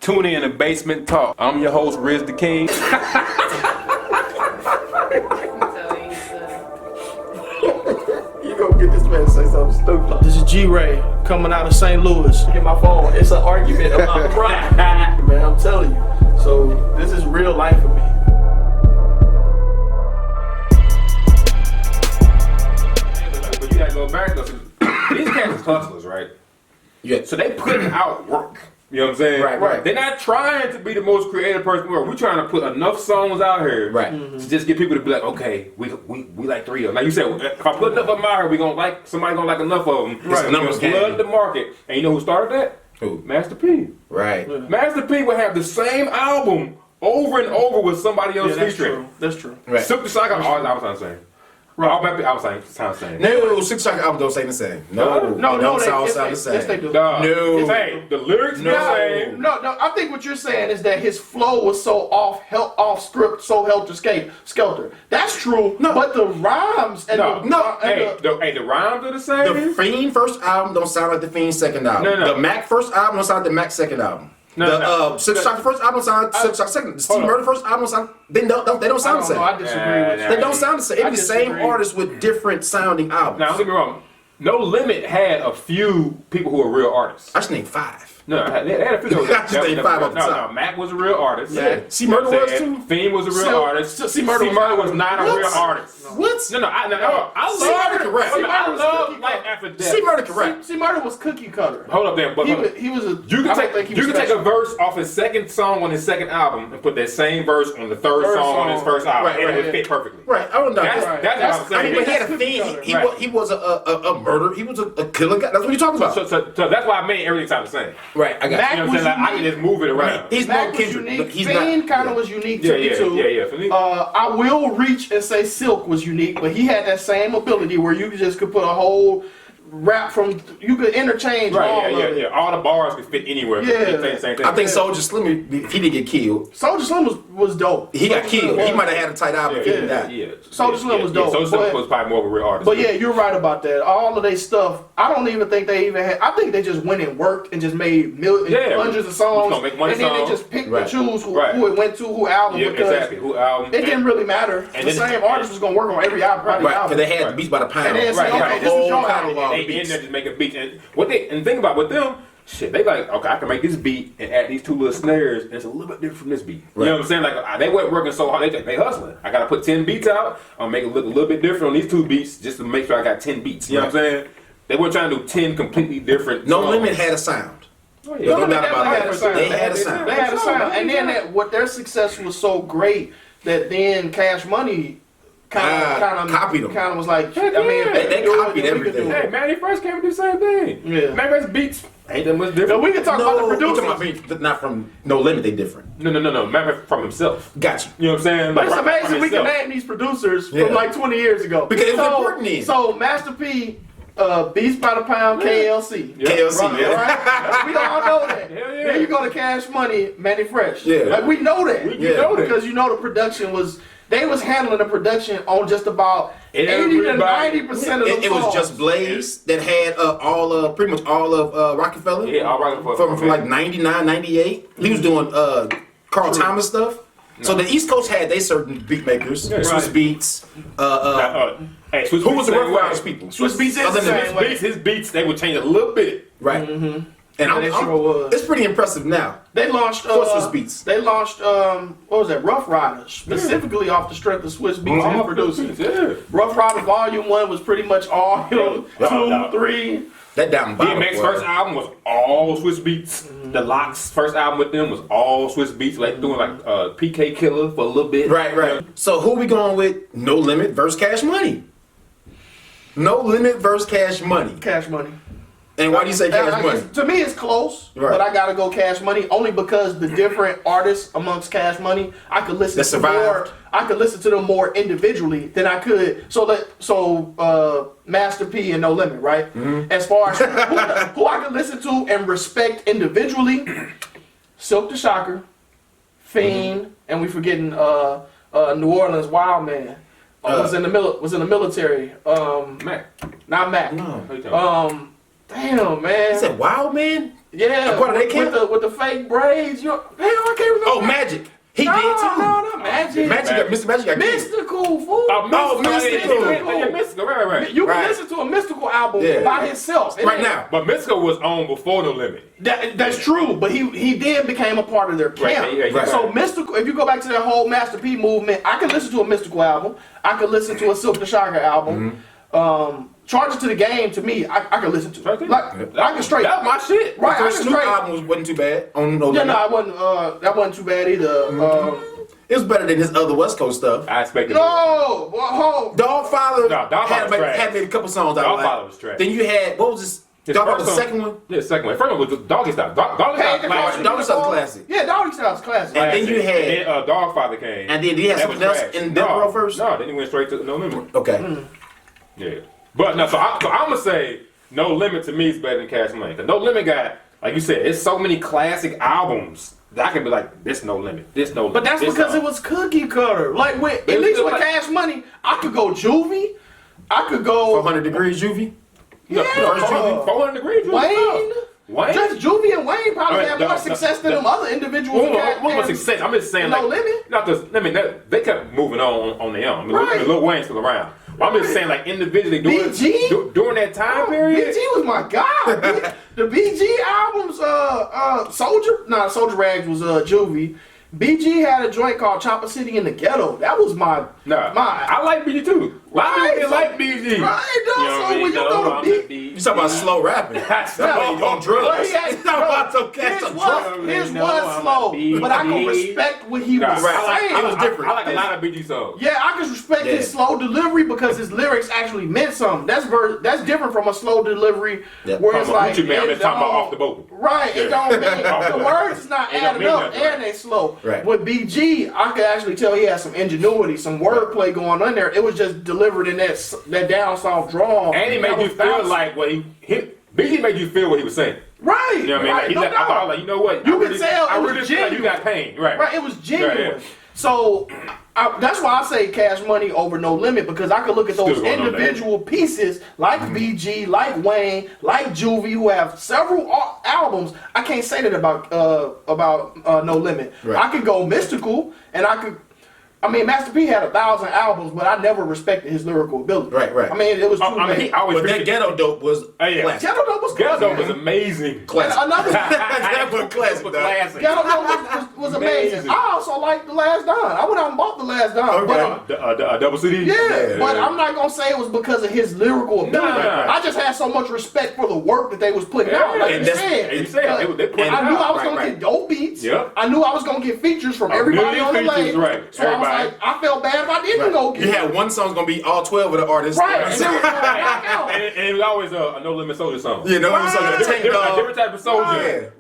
Tune in to Basement Talk. I'm your host, Riz the King. You gonna get this man to say something stupid. This is G-Ray coming out of St. Louis. Get my phone. It's an argument about pride. Man, I'm telling you. So this is real life for me. But you gotta go back though. These cats are hustlers, right? Yeah. So they putting out work. You know what I'm saying? Right. They're not trying to be the most creative person in the world. We're trying to put enough songs out here to just get people to be like, okay, we like 3 of them. Like you said, if I put enough of them out here, somebody gonna like enough of them. Right. Numbers flood the market. And you know who started that? Who? Master P. Right. Master P would have the same album over and over with somebody else featuring. That's true. Right. Silk the Sock, I was trying to say. Right. I was saying. No, 6 Shock albums don't say the same. No, they sound the same. Yes, they do. No. Hey, the lyrics the same. No. I think what you're saying is that his flow was so off script, so helter-skelter. That's true. No, but the rhymes and the rhymes are the same. The Fiend first album don't sound like the Fiend's second album. No. The Mac first album don't sound like the Mac's second album. No. 6 Shock first album sound like 6 Shock second. The Steve Murder first album sound they don't sound the same. I disagree with you. They don't sound the same. It's the same artists with different sounding albums. Now don't get me wrong. No Limit had a few people who were real artists. I just named 5. No, they had a few. I just named 5 off the top. No, Mac was a real artist. Yeah. C Murder was too. Fiend was a real artist. C Murder was not a real artist. What? No, I love correct. I love Life After Death. C Murder correct. C Murder was cookie cutter. Hold up there, but he was a. You can take a verse off his second song on his second album and put that same verse on the third song on his first album, and it would fit perfectly. Right, I don't know. That's what I'm saying. But he had a thing. He was a murderer. He was a killer guy. That's what you're talking about. So that's why I made everything sound the same. Right, I got you. You know what I'm saying? Like, I can just move it around. He's Mac more was Kendrick. unique. He's Fiend not. kind of was unique to me too. Yeah. I will reach and say Silk was unique, but he had that same ability where you could put a whole rap from. You could interchange all of it. All the bars could fit anywhere. Yeah. Same thing. I think Soulja Slim, if he didn't get killed, Soulja Slim was dope. he got killed. He might have had a tight album if he didn't die. Soulja Slim was dope. Soulja Slim was probably more of a real artist. But yeah, you're right about that. All of their stuff, I don't even think they even had. I think they just went and worked and just made hundreds of songs, and then they just picked and choose who it went to, who album. Yeah, exactly. Who album? It didn't really matter. And the same artist was gonna work on every album. Right, because they had the Beats by the Pound. And then say, okay, this is your album. They in there just making beats. And think about with them, shit, they like, okay, I can make this beat and add these 2 little snares, and it's a little bit different from this beat. You know what I'm saying? Like, they weren't working so hard, they hustling. I gotta put 10 beats out, I'll make it look a little bit different on these 2 beats, just to make sure I got 10 beats. You know what I'm saying? They weren't trying to do 10 completely different No songs. Limit had a sound. Oh, yeah. No doubt about They had a sound. They had a sound. They had a sound. And then what their success was so great that then Cash Money kind of copied them. Kind of was like, They copied everything. Hey, Manny Fresh came and do the same thing. Yeah. Manny Fresh beats ain't that much different. No, we can talk about the producers. Not from No Limit, they different. No. Manny Fresh from himself. Got you. You know what I'm saying? But it's amazing we can name these producers from like 20 years ago. Because it was important then. So Master P, Beats by the Pound, KLC. KLC, Right? We all know that. Hell yeah. Then you go to Cash Money, Manny Fresh. Yeah. Like we know that. You know that. Because you know the production was. They was handling the production on just about 80 to 90% of the It was just Blaze that had pretty much all of Rockefeller. Yeah, all Rockefeller. From like 99, 98. He was doing Carl Thomas stuff. So the East Coast had they certain beat makers, Swiss Beats. Hey, Swiss who was the same Rough way. Riders people? Swiss Beats is the same way. His beats, they would change a little bit. Right. And it's pretty impressive now. They launched Swiss Beats. They launched what was that? Rough Riders, specifically off the strength of Swiss Beats and producers. Yeah. Rough Riders Volume 1 was pretty much all him. 2, 3. That down bottom. DMX's first album was all Swiss Beats. The Locks' first album with them was all Swiss Beats. Like doing like PK Killer for a little bit. Right. So who we going with? No Limit versus Cash Money. No Limit versus Cash Money. Cash Money. And why do you say Cash Money? To me, it's close, but I gotta go Cash Money only because the different artists amongst Cash Money, I could listen to more. I could listen to them more individually than I could. So Master P and No Limit, right? As far as who I could listen to and respect individually, Silk the Shocker, Fiend, and we forgetting New Orleans Wild Man. Was in the military. Mac. Not Mac. No. Damn, man. You said Wild Man? Yeah, part of their camp? with the fake braids. Hell, I can't remember. Oh, Magic. He did too. No, not Magic. Mr. Magic got killed. Mystical, fool. Yeah, Mystical. Right. You can listen to a Mystical album by himself. Right now. But Mystical was on before No Limit. That's true, but he then became a part of their camp. Right. So Mystical, if you go back to that whole Master P movement, I can listen to a Mystical album. I can listen to a Silk the Shocker album. Charge It to the Game, to me, I can listen to. I can straight. That was my shit. Right, The I first can Snoop straight. album wasn't too bad. On No Limit. Yeah, no, that wasn't too bad either. It was better than his other West Coast stuff. I expected No, Dogfather Dogfather was trash. had made a couple songs out of Dogfather was trash. Then you had, what was this? Dogfather was the second one? Yeah, the second one. The first one was Doggy Style. Doggy Style classic. Doggy Style's classic. Yeah, Doggy Style's classic. And then you had, And then Dogfather came. and then he had That something was else trash. in Death Row first? No, then he went straight to No Limit. Okay. Yeah. But no, so I'm gonna say No Limit to me is better than Cash Money. Cause No Limit got, like you said, it's so many classic albums that I can be like, this No Limit, this No Limit. But that's because it was cookie cutter. Like at least with Cash Money, I could go Juvie. I could go 400 Degrees Juvie? Yeah, first Juvie. 400 Degrees. Wayne. Just Juvie and Wayne probably had more success than them other individuals. What was success? I'm just saying, No like, Limit. not this. I mean, they kept moving on their own. I mean, Right. Lil Wayne's still around. I'm just saying, like, individually during that time period. BG was my god. The BG albums, Soldier Rags was Juvie. BG had a joint called Chopper City in the Ghetto. That was my. I like BG too. A lot of people didn't like BG. Right, though. So when you go to BG. You talking about slow rapping. That's on drugs. His was slow, but I can respect what he was saying. It was different. I like a lot of BG songs. Yeah, I can respect his slow delivery because his lyrics actually meant something. That's different from a slow delivery where it's like I'm just talking about off the boat. Right, it don't mean the words is not adding up and they slow. Right. With BG, I could actually tell he had some ingenuity, some wordplay going on there. It was just delivered in that down south drawl. And he made you feel like what BG made you feel what he was saying. Right. You know what I mean? Right, I thought, like, you know what? You can tell it was feel like genuine. you got pain. Right. It was genuine. Right, yeah. So that's why I say Cash Money over No Limit, because I could look at those individual pieces like BG, like Wayne, like Juvie, who have several albums. I can't say that about No Limit. Right. I could go Mystical, and Master P had 1,000 albums, but I never respected his lyrical ability. Right. I mean, it was too late. But that Ghetto Dope was classic. Ghetto Dope was Ghetto Dope was classic. amazing. Classic. Another That was classic. Ghetto Dope was amazing. I also like The Last Don. I went out and bought The Last Don. The double CD? Yeah, but I'm not gonna say it was because of his lyrical ability. Nah. I just had so much respect for the work that they was putting out. Like and you that's- said, they put it I knew out. I was gonna get dope beats. Yep. I knew I was gonna get features from everybody on the million features, label. right. So I was Everybody. like, I felt bad if I didn't go get. You had one song's gonna be all 12 of the artists. Right, and then knockout. And it was always a No Limit Soldier song. You know what I'm A saying? different type of soldier.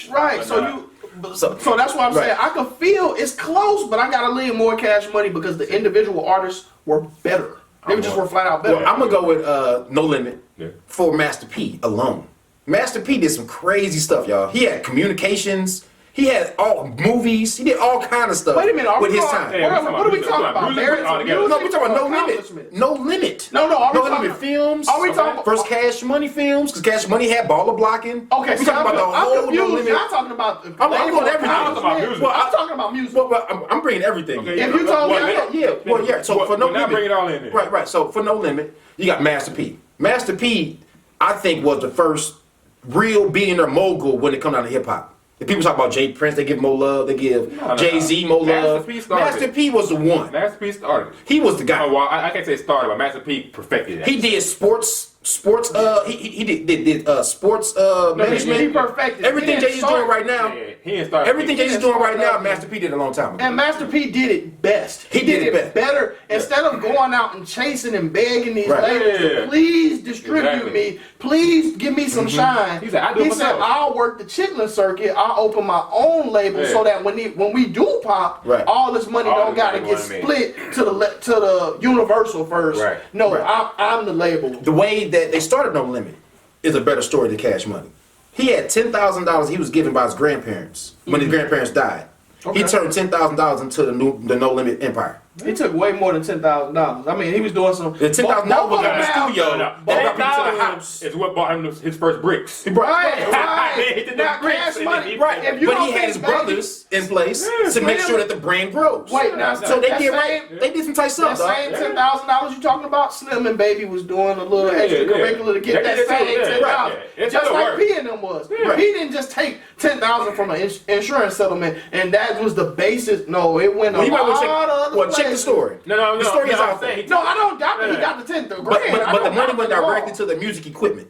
Right. So that's why I'm saying I could feel it's close, but I gotta lean more Cash Money because the individual artists were better. They were flat out better. Well, I'm gonna go with No Limit for Master P alone. Master P did some crazy stuff, y'all. He had communications. He had all movies. He did all kind of stuff. Wait a minute, with his time. What are we talking about? Merits of music? No, we talking about No accomplishments? Limit. No Limit. No, are we No talking Limit films. Are we talking first Cash Money films? Because Cash Money had baller blocking. Okay, we talking about the I'm whole confused. No Limit. I'm talking about the I'm going everything. I'm talking about music. I'm talking about music. Well, I'm bringing everything. Okay, If you told me, So for No Now Limit, bring it all in there. right. So for No Limit, you got Master P. Master P, I think, was the first real billionaire mogul when it comes down to hip hop. If people talk about Jay Prince, they give more love. They give Jay-Z more love. Master P was the one. Master P started. He was the guy. Oh, well, I can't say started, but Master P perfected that. He did sports. He did sports management. He perfected everything Jay-Z's doing right now. He didn't start. Everything Jay-Z's doing right now, Master P did a long time ago. And Master P did it best. He did it best. better. Instead of going out and chasing and begging these labels to please distribute me, please give me some shine. He said, I'll work the chitlin circuit. I'll open my own label so that when we do pop, all this money don't gotta get split to the Universal first. Right. No, I'm the label. The way that they started No Limit is a better story than Cash Money. He had $10,000 he was given by his grandparents when his grandparents died. He turned $10,000 into the No Limit empire. He took way more than $10,000. I mean, he was doing some. The $10,000 was in the studio. No. They brought people to the house. Is what bought him his first bricks. He brought Right. Now, cash money. Right. If you but don't he had think his brothers in place to make sure that the brand grows. Wait, now, so they that did same- right. They did some tight stuff, That dog. same $10,000 you talking about, Slim and Baby was doing a little extracurricular to get that same $10,000. Just like P and them was. He didn't just take $10,000 from an insurance settlement, and that was the basis. No, it went a lot of other check the story. No. The story is out there. No, I don't doubt that he got the $10,000. But the money went directly to the music equipment,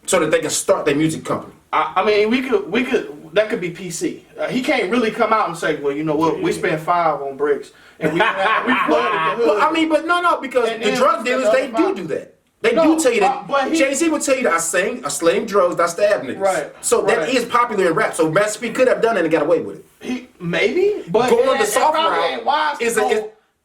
so that they can start their music company. I mean, we could. That could be PC. He can't really come out and say, well, you know what? We spent $5 on bricks, and we flooded the hood. Well, I mean, but no, because the drug dealers they do that. They do tell you that. Jay-Z will tell you that I sling drugs, I stab niggas. Right. So that is popular in rap. So Master P could have done it and got away with it. He maybe, but going the soft route ain't wise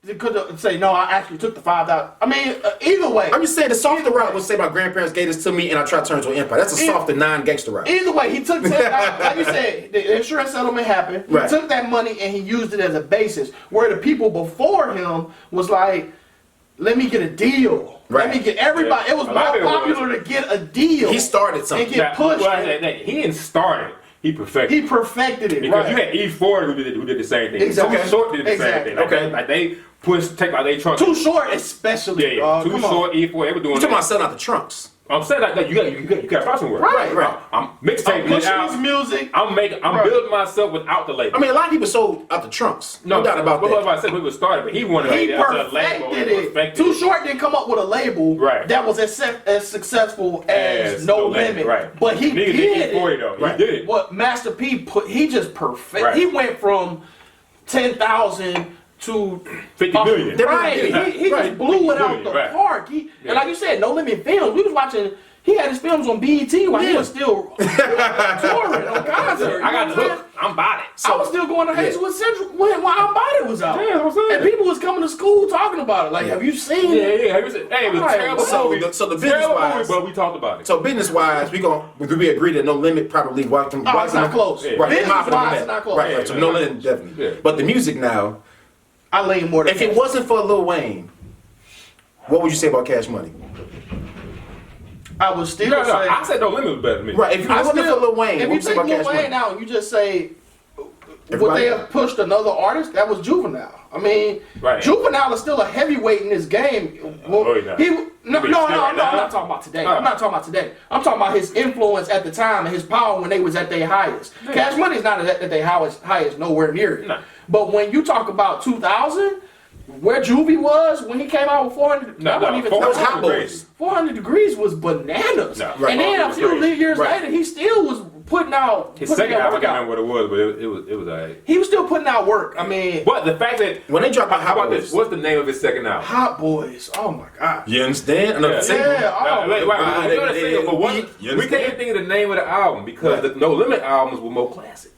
they could say no. I actually took the $5,000. I mean, either way. I'm just saying the softer route would say my grandparents gave this to me and I tried to turn it to an empire. That's a softer non-gangster route. Either way, he took $10,000. Like you said, the insurance settlement happened. He took that money and he used it as a basis. Where the people before him was like, let me get a deal. Let me get everybody. It was more popular to get a deal. He started something. And get pushed. He didn't start it. He perfected. He perfected it. Because you had E40 who did the same thing. Exactly. Too Short did the same thing. Like they take out their trunks. Too Short, especially. Too Short, E40. They were doing. You talking about selling out the trunks? I'm saying like you got to try some work. Right. I'm mixtaping it out. His music. I'm building myself without the label. I mean, a lot of people sold out the trunks. No doubt about that. What I said we was started, but he wanted He to perfected it. Too Short didn't come up with a label that was as successful as No Limit. Right. But he did it. Though. He did it. What Master P he just perfect. He went from 10,000 to 50 million. Right. He just blew it out the park. And like you said, No Limit Films. We was watching. He had his films on BET while he was still touring on concert. I got the hook. I'm bought it. So I was still going to Hazelwood Central when I'm Bought It was out. Yeah, that's what I'm saying. And people was coming to school talking about it. Like, have you seen it? Yeah. Hey, it was a terrible movie. So the business wise, but we talked about it. So business wise, we agree that No Limit probably watched them. Oh, it's not close. Right. Business wise, it's not close. Right. So No Limit definitely. Yeah. But the music now, I lean more. If it wasn't for Lil Wayne, what would you say about Cash Money? I would still say. I said No Limit was better than me. Right. If it wasn't for Lil Wayne, if you take Lil Wayne out and you just say, would they have pushed another artist? That was Juvenile. I mean, Juvenile is still a heavyweight in this game. Well, I'm not talking about today. I'm not talking about today. I'm talking about his influence at the time and his power when they was at their highest. Cash Money is not at their highest, nowhere near it. But when you talk about 2000, where Juvie was when he came out with 400, that was Hot Boys. 400 Degrees was bananas. And then a few years later, he still was putting out. His second album, I can't remember what it was, but it was alright. He was still putting out work. I mean, but the fact that when they dropped how about this? What's the name of his second album? Hot Boys. Oh my God. You understand? Another single. We can't even think of the name of the album because the No Limit albums were more classic.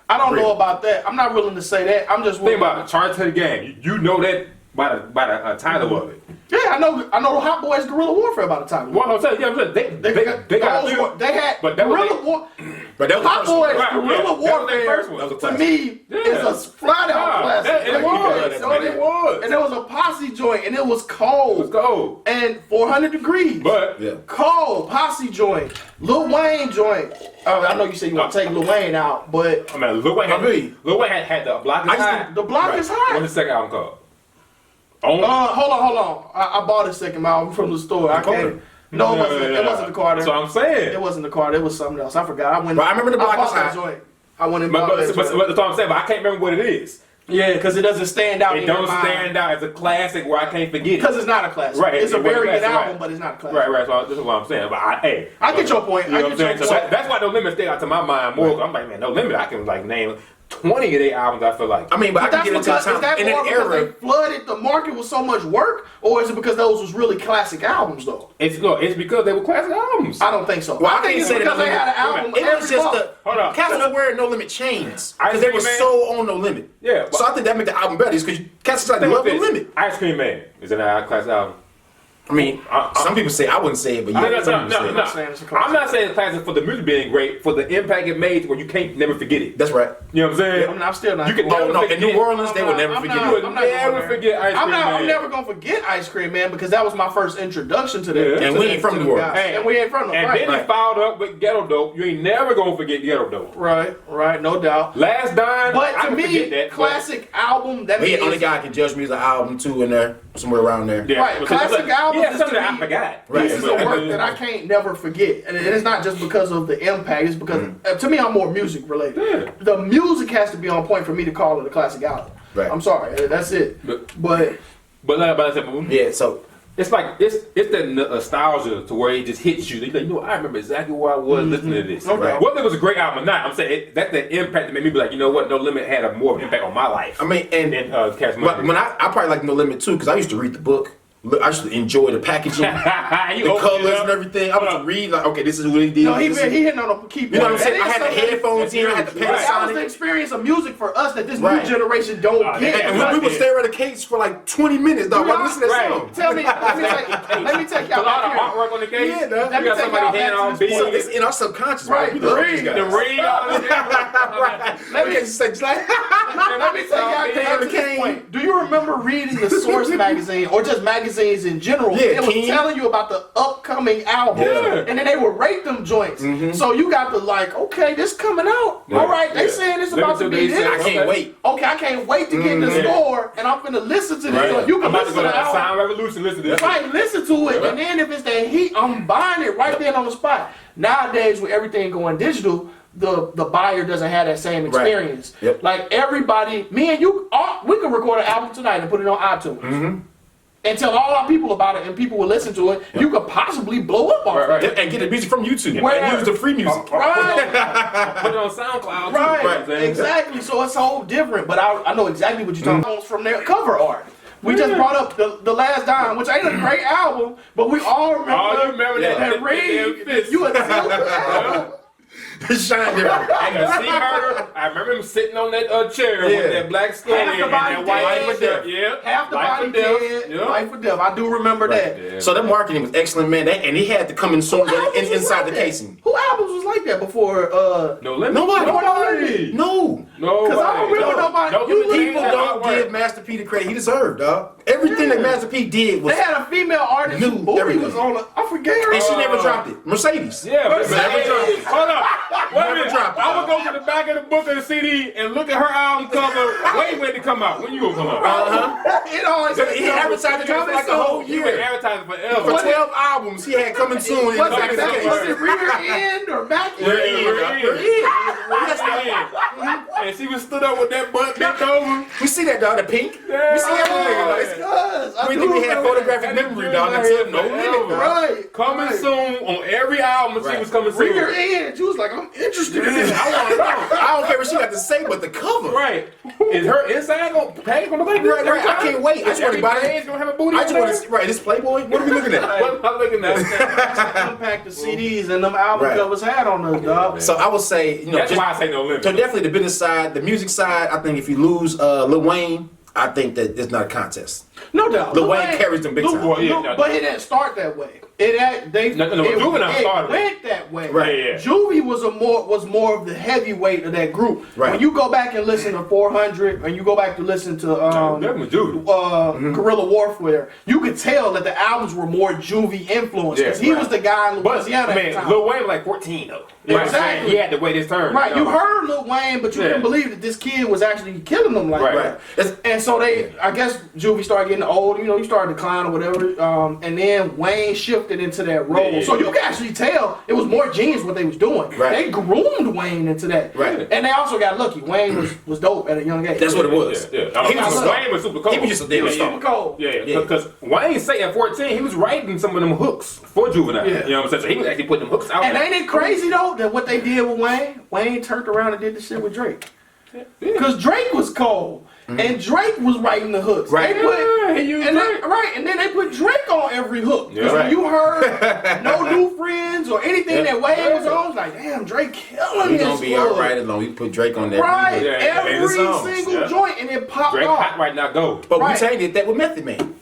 I don't know about that. I'm not willing to say that. I'm just think about it. Charge to the Game. You know that by the title of it. Yeah, I know Hot Boys Guerrilla Warfare by the time. Well, I'm saying, they had Guerrilla War. But that was Hot Boys Guerrilla Warfare to me is a flat out classic. It was. And there was a Posse joint, and it was cold. It was cold. And 400 Degrees. But cold Posse joint, Lil Wayne joint. I know you said you want to take Lil Wayne out, but I mean, Lil Wayne had the Block Is High. The Block Is High. What's the second album called? Hold on. I bought a second album from the store. I can't. No, it wasn't the Carter. That's what I'm saying. It wasn't the Carter. It was something else. I forgot. I remember the Block Is High. Joint. I went and bought that joint. That's what I'm saying. But I can't remember what it is. Yeah, because it doesn't stand out. It don't stand out as a classic where I can't forget it. Because it's not a classic. Right. It's a very good album, but it's not a classic. Right. So this is what I'm saying. But I get your point. You know what I'm saying? So that's why No Limit stay out to my mind more. I'm like, man, No Limit. I can name 20 of their albums. I feel like. I mean, but I can get into the time in an era. They flooded the market with so much work, or is it because those was really classic albums though? It's because they were classic albums. I don't think so. Well, I think it's because they had an album. It was just cats was wearing No Limit chains because they were so on No Limit. Yeah. So I think that made the album better because cats like they love No Limit. Ice Cream Man is an classic album. I mean, some people say I wouldn't say it, but yeah, some people say it. I'm not saying it's classic for the music being great, for the impact it made where you can't never forget it. That's right. You know what I'm saying? Yeah, I'm still not. You can Oh no, in New Orleans they would never forget it. You would never forget Ice Cream Man. I'm never gonna forget Ice Cream Man because that was my first introduction to that. And we ain't from New Orleans. And we ain't from New Orleans. And then he followed up with Ghetto Dope. You ain't never gonna forget Ghetto Dope. Right, no doubt. Last Dime, But I to can me, forget that. classic album. That But yeah, means only guy can judge me as an album too in there, somewhere around there. Yeah, right, classic album. Yeah, something that I forgot. Right. This is a work that I can't never forget, and it's not just because of the impact. It's because to me, I'm more music related. Yeah. The music has to be on point for me to call it a classic album. Right. I'm sorry, that's it. But like I said, Yeah, so it's like it's that nostalgia to where it just hits you. You're like, you know, I remember exactly where I was listening to this. Okay. Whether it was a great album or not, I'm saying that's the impact that made me be like, you know what, No Limit had a more impact on my life. I mean, and than Cash Money. when I probably like No Limit too, because I used to read the book. I used to enjoy the packaging, the colors and everything. I would read like, okay, this is what he did. no, he hitting on a key point. You know what I'm saying? I That is had the something- headphones in, I had the That was the Panasonic. experience of music for us that this Right. new generation don't get. And we would stare at a case for like 20 minutes, dog, while listening to that song. Tell me, let me take A y'all lot of back here. artwork on the case. Yeah, dog. Let You me got take somebody y'all hand back on to this beat. point. It's in our subconscious, Right, We the love ring, these guys. The ring on it. Let me Just like, Let me take y'all back to this point. Do you remember reading the Source magazine or just magazines in general? Yeah, it was King. telling you about the upcoming album, Yeah. and then they would rate them joints. So you got to like, okay, this coming out. Yeah. All right, they Yeah. saying it's Let me about to tell be you this. this. I can't wait. Okay, I can't wait to get in the Yeah. store, and I'm finna listen to this. Right. joint. You can I'm about to listen go to to the album. Sound Revolution. Listen to this. Right, listen to it, Yeah. and then if it's that heat, I'm buying it right then on the spot. Nowadays, with everything going digital, the buyer doesn't have that same experience. Yep. Like everybody, me and you, we could record an album tonight and put it on iTunes. And tell all our people about it, and people will listen to it. You could possibly blow up on Right, it. right. and get the music from YouTube. Where- And use the free music. Right, Put it on SoundCloud. too. right, Too. exactly. So it's so different. But I know exactly what you're talking about from their cover art. We just brought up the Last Dime, which ain't a great album, but we all remember, Oh, you remember that ring. You a album. Shine different. I can see her. I remember him sitting on that chair Yeah. with that black skull Half and the body that white dead. for death. Yeah. Half the Life body for death. dead, Yeah. life for death. I do remember that. Yeah. So that marketing was excellent, man. And he had to come in soon Albums was inside like the that. casing. Who albums was like that before? No limit. Nobody. Nobody. No. No. 'Cause I don't remember nobody- No you limit. People don't give Master P the credit he deserved, dog. Everything that Master P did was, They had a female artist New who booty everything. was on. I forget her. and she never dropped it. Mercedes. Yeah, but Mercedes. hold up. Wait a Never minute. dropped it. I would go to the back of the book of the CD and look at her album cover. Wait when it come out. When you gonna come out? It always He advertised it for like a whole You been year. advertising For forever. 12 albums, he had coming soon. Was inside the it casing. rear end or back end? And she was stood up with that butt bent over. We see that, dog. The pink. We see everything. Dog. It's Cuz, We think we had photographic memory, dog, until No Limit, dog. Right. Coming soon on every album. She Right. was coming soon. Rear end. She was like, I'm interested in this. I want to know. I don't care what she got to say, but the cover. Right. Is her inside gonna package gonna look Right, right. I can't wait. I just want to buy Every page gonna have a booty I on just there? want to. Right, this Playboy. What are we looking at? What am I looking at? The impact the CDs and them album Right. covers had on us, dog. So I would say, That's why I say No Limit. So definitely the business side, the music side. I think if you lose Lil Wayne, I think that it's not a contest. No doubt. Lil Wayne carries them big time. But it didn't start that way. Juvenile started. went that way. Right. Yeah. Juvie was more of the heavyweight of that group. Right. When you go back and listen to 400, and you go back to listen to That was Juvie. Guerrilla Warfare, you could tell that the albums were more Juvie influenced because he was the guy in But Louisiana at the man, time. Lil Wayne was like 14 though. You know what I'm saying? Exactly. He had to wait his turn. Right, you heard Lil Wayne, but you Yeah. didn't believe that this kid was actually killing them like Right. that. And so I guess Juvie started getting old, he started declining or whatever, and then Wayne shifted into that role. Yeah. So you can actually tell it was more genius what they was doing. Right. They groomed Wayne into that. Right. And they also got lucky. Wayne was dope at a young age. That's what it was. Yeah. He was just Wayne was super cold. He was just a damn star. super cold. Yeah, because Wayne say at 14 he was writing some of them hooks for Juvenile. Yeah. You know what I'm saying? So he was actually putting them hooks out. And ain't it crazy though that what they did with Wayne turned around and did the shit with Drake. Because Drake was cold. And Drake was writing the hooks. Right. They put, he used and Drake. and then they put Drake on every hook. Yeah. Because Right. when you heard No New Friends or anything that Wayne was on, it was like, damn, Drake killing We this. gonna be fool. alright as long as we put Drake on there. Right. Yeah, Every the songs. single Yeah. joint, and it popped Drake off. hot right now, go. But Right. Wu-Tang did that with Method Man.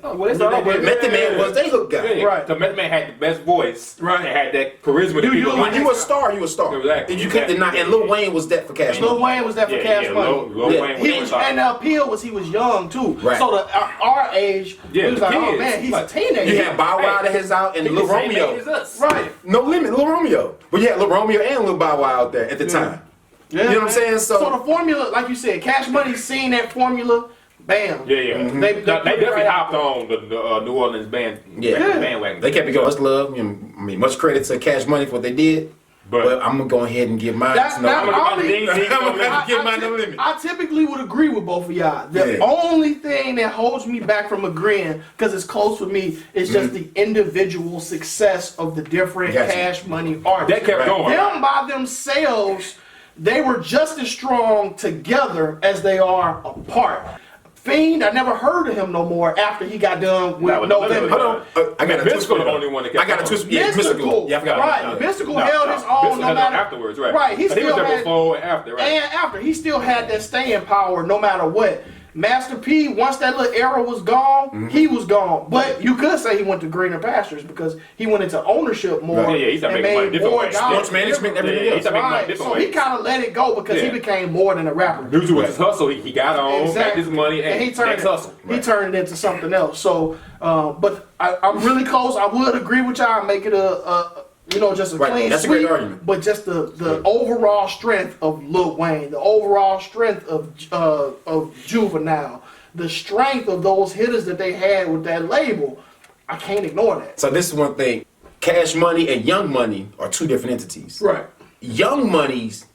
Well, it's all good. Method Man was they hook guy. Yeah. Right. The Method Man had the best voice. Right. And had that charisma. That people When you a star, you a star. Exactly. And you couldn't deny. And Lil Wayne was that for Cash Lil Money. Wayne was there for Cash Money. Lil Yeah. Wayne He was, and the appeal was he was young too. Right. So our age, Yeah, he was the like, oh kids. man, he's Like, a teenager. You had Bow Wow that has out and Lil Romeo. Right. No Limit, Lil Romeo. But you had Lil Romeo and Lil Bow Wow out there at the time. Yeah, You know what I'm saying? So the formula, like you said, Cash Money seen that formula, bam. Yeah, yeah. Mm-hmm. They definitely hopped on the New Orleans bandwagon. They kept it going. Much love. Much credit to Cash Money for what they did. But I'm gonna go ahead and give mine. I'm gonna give mine No Limit. I typically would agree with both of y'all. The only thing that holds me back from agreeing, because it's close with me, is just the individual success of the different Cash Money artists. That kept going. Them by themselves, they were just as strong together as they are apart. Fiend, I never heard of him no more after he got done with No Limit. Hold on. I got a twist. The only one that kept I got a twist. Yeah, Mystical. Yeah, I forgot. Right. Mystical held his own no matter. Afterwards, right. Right. He But he still was there had, before and after, right? and after, he still had that staying power no matter what. Master P, once that little era was gone, he was gone. But you could say he went to greener pastures because he went into ownership more. Right. Yeah, he started and making money made different more ways. dollars. Sports management, everything Yeah, he else. started making money Right. different So he ways. kind of let it go because he became more than a rapper. Music was his hustle. He got on, got his money, and he turned next hustle. He turned it into something else. So, but I'm really close. I would agree with y'all and make it just a clean That's a sweep. great argument. But just the overall strength of Lil Wayne, the overall strength of Juvenile, the strength of those hitters that they had with that label, I can't ignore that. So this is one thing. Cash Money and Young Money are two different entities. Right. Young Money's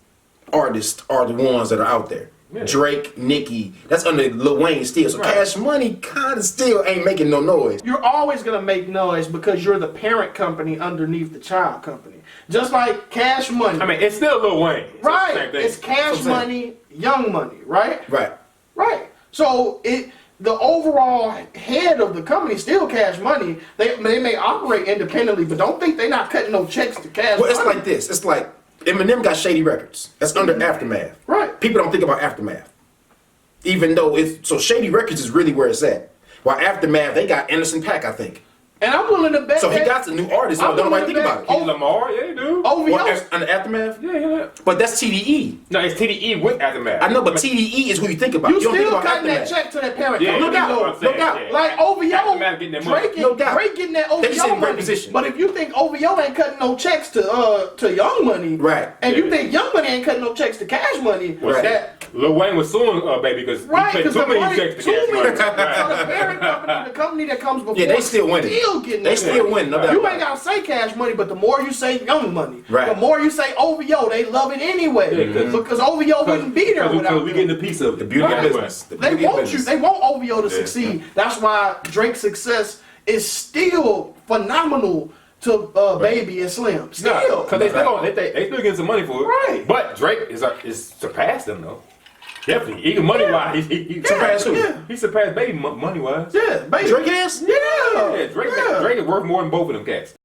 artists are the ones that are out there. Yeah. Drake, Nicki, that's under Lil Wayne still. So Right. Cash Money kind of still ain't making no noise. You're always gonna make noise because you're the parent company underneath the child company. Just like Cash Money. I mean, it's still Lil Wayne. It's the same right. thing. It's Cash Money, Young Money, right? Right. Right. So the overall head of the company is still Cash Money. They may operate independently, but don't think they're not cutting no checks to Cash Well, Money. it's like this. It's like Eminem got Shady Records. That's under Aftermath. Right. People don't think about Aftermath. Even though so Shady Records is really where it's at. While Aftermath, they got Anderson .Paak, I think. And I'm willing to bet. So he got some new artists. So I'm don't nobody willing think to about it. bet- Kendrick Lamar, yeah, dude. OVO. Under Aftermath? Yeah. But that's TDE. No, it's TDE with Aftermath. I know, but TDE is who you think about. You don't think still about cutting that Aftermath. check to that parent Yeah, company. no doubt, that's what I'm saying, no doubt. yeah. Like OVO, Aftermath getting that money. No doubt. Drake getting that They just OVO in great money. position. But if you think OVO ain't cutting no checks to Young Money, Right. and you Yeah. think Young Money ain't cutting no checks to Cash Money, Right. that Lil Wayne was suing Baby because right? he paid Because too the many money, checks to too Cash many. Money. So Right. the parent company, the company that comes before, Yeah, they still winning. getting They that still money. winning, no doubt. You ain't gotta say Cash Money, but the more you say Young Money, Right. the more you say OVO, they love it anyway. Yeah, Because OVO wouldn't be there without we them. getting a piece of The beauty of Right. business. The They beauty of want you. business. They want OVO to succeed. That's why Drake's success is still phenomenal to Baby and Slim. Still, Because they still getting some money for it. Right. But Drake is surpassed them though. Definitely, even money wise, he Surpassed who? Yeah. He surpassed Baby money wise. yeah, Baby. Drake is? Yeah, Yeah, Drake is worth more than both of them cats.